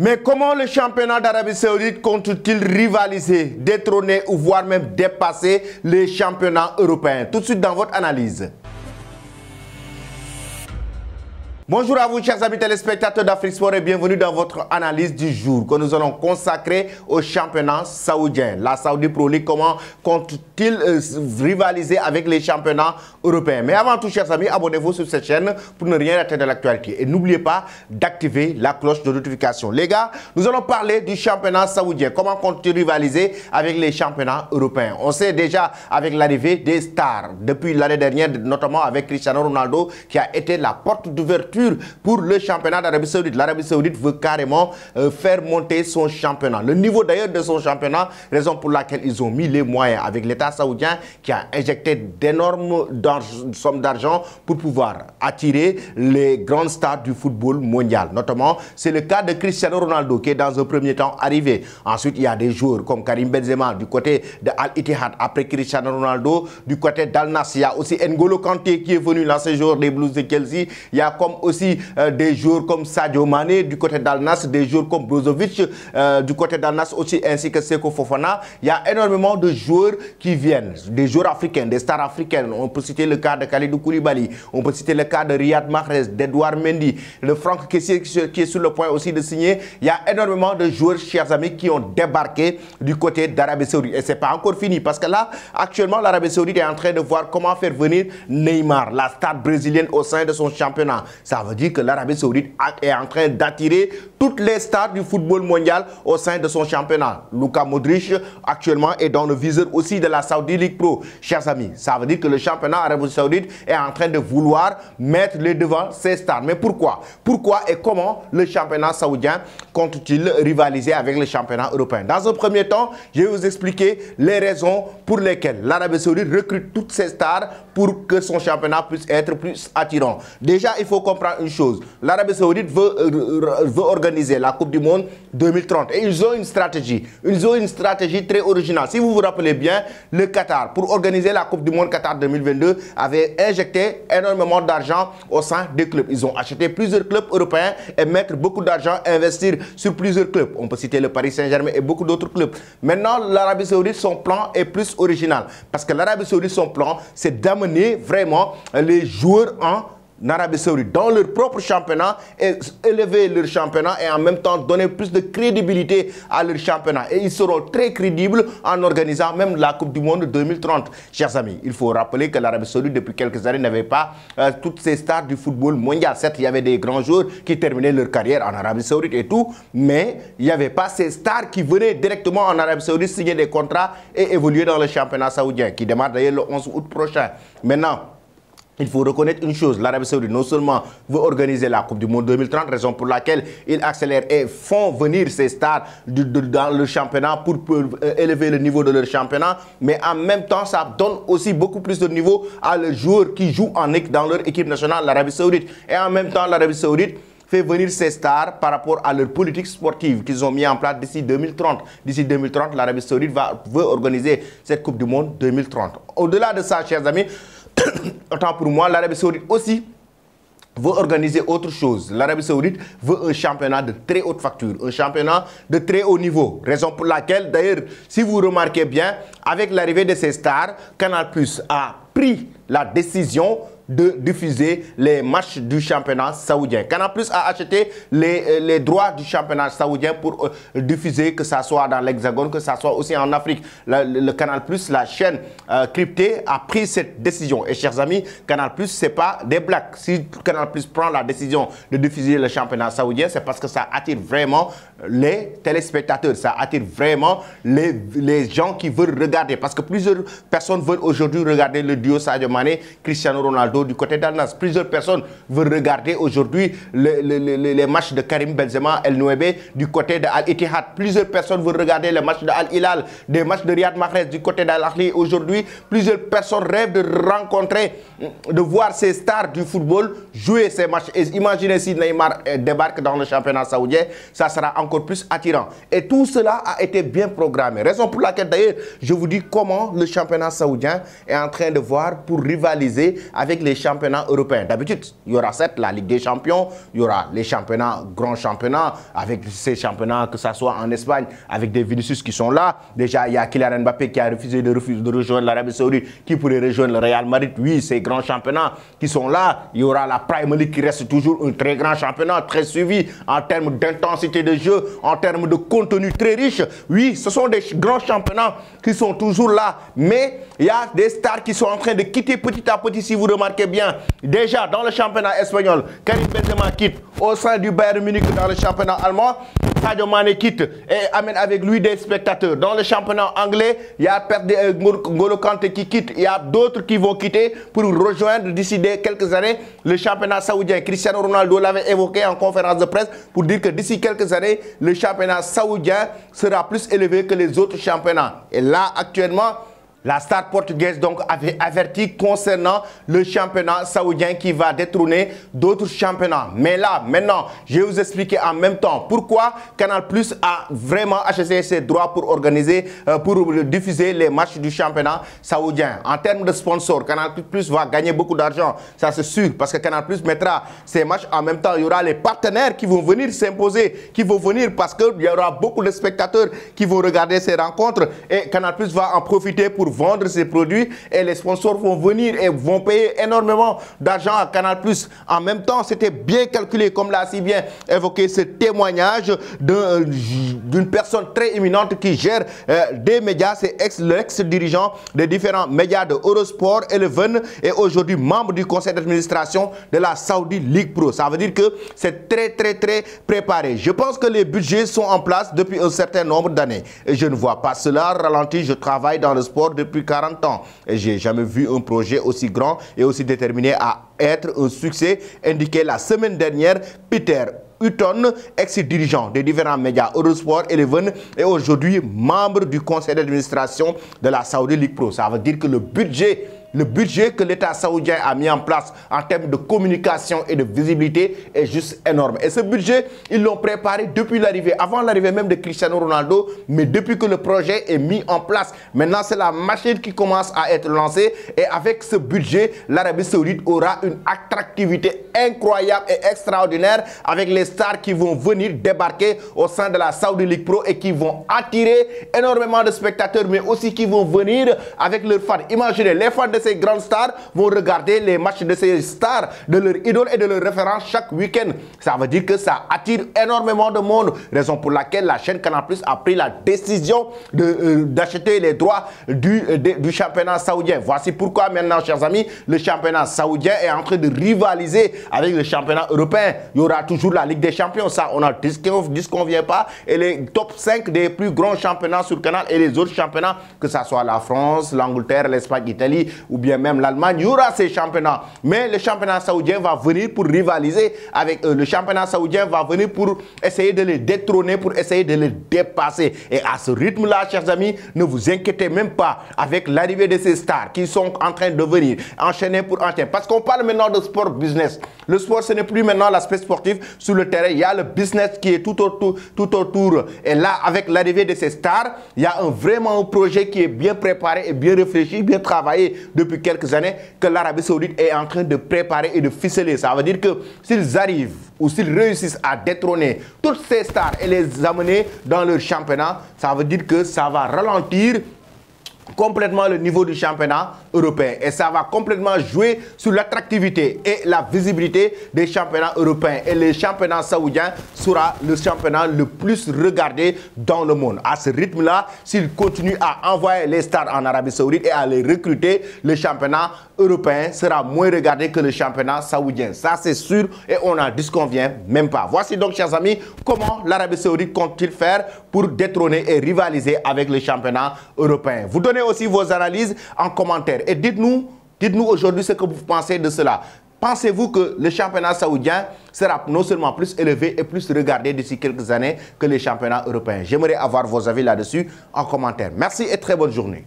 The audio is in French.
Mais comment le championnat d'Arabie Saoudite compte-t-il rivaliser, détrôner ou voire même dépasser les championnats européens? Tout de suite dans votre analyse. Bonjour à vous chers amis téléspectateurs d'Afrique Sport et bienvenue dans votre analyse du jour que nous allons consacrer au championnat saoudien. La Saudi Pro League, comment compte-t-il rivaliser avec les championnats européens? Mais avant tout chers amis, abonnez-vous sur cette chaîne pour ne rien rater de l'actualité. Et n'oubliez pas d'activer la cloche de notification. Les gars, nous allons parler du championnat saoudien. Comment compte-t-il rivaliser avec les championnats européens? On sait déjà avec l'arrivée des stars depuis l'année dernière, notamment avec Cristiano Ronaldo qui a été la porte d'ouverture pour le championnat d'Arabie Saoudite. L'Arabie Saoudite veut carrément faire monter son championnat. Le niveau d'ailleurs de son championnat, raison pour laquelle ils ont mis les moyens avec l'État saoudien qui a injecté d'énormes sommes d'argent pour pouvoir attirer les grandes stars du football mondial. Notamment, c'est le cas de Cristiano Ronaldo qui est dans un premier temps arrivé. Ensuite, il y a des joueurs comme Karim Benzema du côté de Al-Ittihad. Après Cristiano Ronaldo, du côté d'Al-Nassr, il y a aussi N'Golo Kanté qui est venu lancer joueur des Blues de Chelsea. Il y a comme aussi des joueurs comme Sadio Mané du côté d'Al-Nassr, des joueurs comme Brozovic du côté d'Al-Nassr aussi, ainsi que Seko Fofana. Il y a énormément de joueurs qui viennent, des joueurs africains, des stars africaines. On peut citer le cas de Kalidou Koulibaly, on peut citer le cas de Riyad Mahrez, d'Edouard Mendy, de Franck Kessié qui est sur le point aussi de signer. Il y a énormément de joueurs, chers amis, qui ont débarqué du côté d'Arabie Saoudite. Et ce n'est pas encore fini parce que là, actuellement, l'Arabie Saoudite est en train de voir comment faire venir Neymar, la star brésilienne au sein de son championnat. Ça veut dire que l'Arabie Saoudite est en train d'attirer toutes les stars du football mondial au sein de son championnat. Luka Modric actuellement est dans le viseur aussi de la Saudi League Pro. Chers amis, ça veut dire que le championnat Arabie Saoudite est en train de vouloir mettre les devants ces stars. Mais pourquoi? Pourquoi et comment le championnat saoudien compte-t-il rivaliser avec le championnat européen? Dans un premier temps, je vais vous expliquer les raisons pour lesquelles l'Arabie Saoudite recrute toutes ces stars pour que son championnat puisse être plus attirant. Déjà, il faut comprendre une chose. L'Arabie Saoudite veut organiser la Coupe du Monde 2030 et ils ont une stratégie. Ils ont une stratégie très originale. Si vous vous rappelez bien, le Qatar, pour organiser la Coupe du Monde Qatar 2022, avait injecté énormément d'argent au sein des clubs. Ils ont acheté plusieurs clubs européens et mettre beaucoup d'argent, investir sur plusieurs clubs. On peut citer le Paris Saint-Germain et beaucoup d'autres clubs. Maintenant, l'Arabie Saoudite, son plan est plus original. Parce que l'Arabie Saoudite, son plan, c'est d'amener vraiment les joueurs en Arabie Saoudite dans leur propre championnat et élever leur championnat et en même temps donner plus de crédibilité à leur championnat. Et ils seront très crédibles en organisant même la Coupe du Monde 2030. Chers amis, il faut rappeler que l'Arabie Saoudite depuis quelques années n'avait pas toutes ces stars du football mondial. Certes, il y avait des grands joueurs qui terminaient leur carrière en Arabie Saoudite et tout, mais il n'y avait pas ces stars qui venaient directement en Arabie Saoudite signer des contrats et évoluer dans le championnat saoudien qui démarre d'ailleurs le 11 août prochain. Maintenant, il faut reconnaître une chose, l'Arabie Saoudite non seulement veut organiser la Coupe du Monde 2030, raison pour laquelle ils accélèrent et font venir ces stars dans le championnat pour élever le niveau de leur championnat, mais en même temps, ça donne aussi beaucoup plus de niveau à les joueurs qui jouent dans leur équipe nationale, l'Arabie Saoudite. Et en même temps, l'Arabie Saoudite fait venir ces stars par rapport à leur politique sportive qu'ils ont mis en place d'ici 2030. D'ici 2030, l'Arabie Saoudite veut organiser cette Coupe du Monde 2030. Au-delà de ça, chers amis, autant pour moi, l'Arabie Saoudite aussi veut organiser autre chose. L'Arabie Saoudite veut un championnat de très haute facture, un championnat de très haut niveau. Raison pour laquelle, d'ailleurs, si vous remarquez bien, avec l'arrivée de ces stars, Canal+ a pris la décision de diffuser les matchs du championnat saoudien. Canal+ a acheté les droits du championnat saoudien pour diffuser, que ça soit dans l'Hexagone, que ça soit aussi en Afrique. Le Canal+, la chaîne cryptée, a pris cette décision. Et chers amis, Canal+, ce n'est pas des blagues. Si Canal+ prend la décision de diffuser le championnat saoudien, c'est parce que ça attire vraiment les téléspectateurs. Ça attire vraiment les gens qui veulent regarder. Parce que plusieurs personnes veulent aujourd'hui regarder le duo Sadio Mané, Cristiano Ronaldo du côté d'Al-Nassr. Plusieurs personnes veulent regarder aujourd'hui les matchs de Karim Benzema, El Nouébé du côté de Al-Ittihad. Plusieurs personnes veulent regarder les matchs de Al-Hilal, des matchs de Riyad Mahrez du côté d'Al-Ahli. Aujourd'hui, plusieurs personnes rêvent de rencontrer, de voir ces stars du football jouer ces matchs. Et imaginez si Neymar débarque dans le championnat saoudien, ça sera encore plus attirant. Et tout cela a été bien programmé. Raison pour laquelle d'ailleurs, je vous dis comment le championnat saoudien est en train de voir pour rivaliser avec avec les championnats européens. D'habitude, il y aura certes la Ligue des Champions, il y aura les championnats, grands championnats, avec ces championnats, que ce soit en Espagne, avec des Vinicius qui sont là. Déjà, il y a Kylian Mbappé qui a refusé de rejoindre l'Arabie Saoudite, qui pourrait rejoindre le Real Madrid. Oui, ces grands championnats qui sont là. Il y aura la Premier League qui reste toujours un très grand championnat, très suivi en termes d'intensité de jeu, en termes de contenu très riche. Oui, ce sont des grands championnats qui sont toujours là. Mais il y a des stars qui sont en train de quitter petit à petit, si vous remarquez bien. Déjà, dans le championnat espagnol, Karim Benzema quitte. Au sein du Bayern Munich, dans le championnat allemand, Sadio Mané quitte et amène avec lui des spectateurs. Dans le championnat anglais, il y a N'Golo Kanté qui quitte. Il y a d'autres qui vont quitter pour rejoindre d'ici quelques années le championnat saoudien. Cristiano Ronaldo l'avait évoqué en conférence de presse pour dire que d'ici quelques années, le championnat saoudien sera plus élevé que les autres championnats. Et là, actuellement, la star portugaise donc avait averti concernant le championnat saoudien qui va détrôner d'autres championnats. Mais là, maintenant, je vais vous expliquer en même temps pourquoi Canal+ a vraiment acheté ses droits pour organiser, pour diffuser les matchs du championnat saoudien. En termes de sponsors, Canal+ va gagner beaucoup d'argent, ça c'est sûr, parce que Canal+ mettra ses matchs en même temps. Il y aura les partenaires qui vont venir s'imposer, qui vont venir parce qu'il y aura beaucoup de spectateurs qui vont regarder ces rencontres et Canal+ va en profiter pour vendre ses produits et les sponsors vont venir et vont payer énormément d'argent à Canal+. En même temps, c'était bien calculé, comme l'a si bien évoqué ce témoignage d'une personne très éminente qui gère des médias. C'est l'ex-dirigeant des différents médias de Eurosport Eleven et aujourd'hui membre du conseil d'administration de la Saudi League Pro. Ça veut dire que c'est très préparé. Je pense que les budgets sont en place depuis un certain nombre d'années et je ne vois pas cela ralentir. Je travaille dans le sport depuis 40 ans et j'ai jamais vu un projet aussi grand et aussi déterminé à être un succès, indiqué la semaine dernière Peter Hutton, ex-dirigeant des différents médias Eurosport Eleven et aujourd'hui membre du conseil d'administration de la Saudi League Pro. Ça veut dire que le budget que l'État saoudien a mis en place en termes de communication et de visibilité est juste énorme. Et ce budget, ils l'ont préparé depuis l'arrivée, avant l'arrivée même de Cristiano Ronaldo, mais depuis que le projet est mis en place. Maintenant, c'est la machine qui commence à être lancée et avec ce budget, l'Arabie Saoudite aura une attractivité incroyable et extraordinaire avec les stars qui vont venir débarquer au sein de la Saudi League Pro et qui vont attirer énormément de spectateurs, mais aussi qui vont venir avec leurs fans. Imaginez, les fans de ces grandes stars vont regarder les matchs de ces stars, de leurs idoles et de leurs références chaque week-end. Ça veut dire que ça attire énormément de monde. Raison pour laquelle la chaîne Canal+ a pris la décision d'acheter les droits du championnat saoudien. Voici pourquoi maintenant, chers amis, le championnat saoudien est en train de rivaliser avec le championnat européen. Il y aura toujours la Ligue des Champions. Ça, on a disconvient pas. Et les top 5 des plus grands championnats sur Canal et les autres championnats, que ce soit la France, l'Angleterre, l'Espagne, l'Italie, ou bien même l'Allemagne, il y aura ces championnats. Mais le championnat saoudien va venir pour rivaliser avec eux. Le championnat saoudien va venir pour essayer de les détrôner, pour essayer de les dépasser. Et à ce rythme-là, chers amis, ne vous inquiétez même pas avec l'arrivée de ces stars qui sont en train de venir, enchaîner pour enchaîner. Parce qu'on parle maintenant de sport business. Le sport, ce n'est plus maintenant l'aspect sportif sur le terrain. Il y a le business qui est tout autour. Et là, avec l'arrivée de ces stars, il y a vraiment un projet qui est bien préparé et bien réfléchi, bien travaillé depuis quelques années que l'Arabie Saoudite est en train de préparer et de ficeler. Ça veut dire que s'ils arrivent ou s'ils réussissent à détrôner toutes ces stars et les amener dans leur championnat, ça veut dire que ça va ralentir complètement le niveau du championnat européen et ça va complètement jouer sur l'attractivité et la visibilité des championnats européens et le championnat saoudien sera le championnat le plus regardé dans le monde. À ce rythme-là, s'ils continuent à envoyer les stars en Arabie Saoudite et à les recruter, le championnat européen sera moins regardé que le championnat saoudien. Ça c'est sûr et on n'en disconvient même pas. Voici donc, chers amis, comment l'Arabie Saoudite compte-t-il faire pour détrôner et rivaliser avec le championnat européen. Vous donnez aussi vos analyses en commentaire et dites-nous aujourd'hui ce que vous pensez de cela. Pensez-vous que le championnat saoudien sera non seulement plus élevé et plus regardé d'ici quelques années que les championnats européens? J'aimerais avoir vos avis là-dessus en commentaire. Merci et très bonne journée.